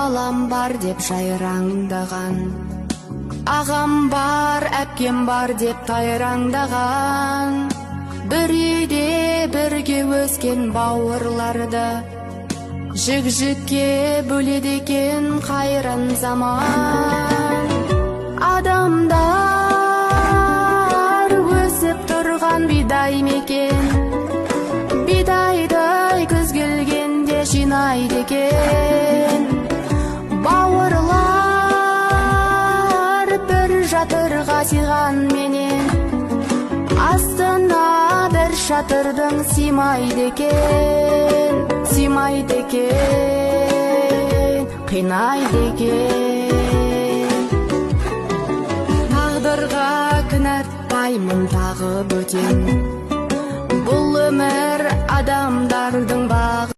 балам бар деп жайраңдаған, ағам бар, әпкем бар деп тайраңдаған. Бір үйде бірге өскен бауырларды жік-жікке бөледі екен қайран заман. Адамдар өсіп тұрған бидай мекен, бидайдай күз келгенде жинайды екен. Бауырлар бір жатырға сыйған менен, астына бір шатырдың сыймайды екен, сыймайды екен, қинайды екен. Тағдырға кінәтпаймын тағы бөтен, бұл өмір адамдардың бағы.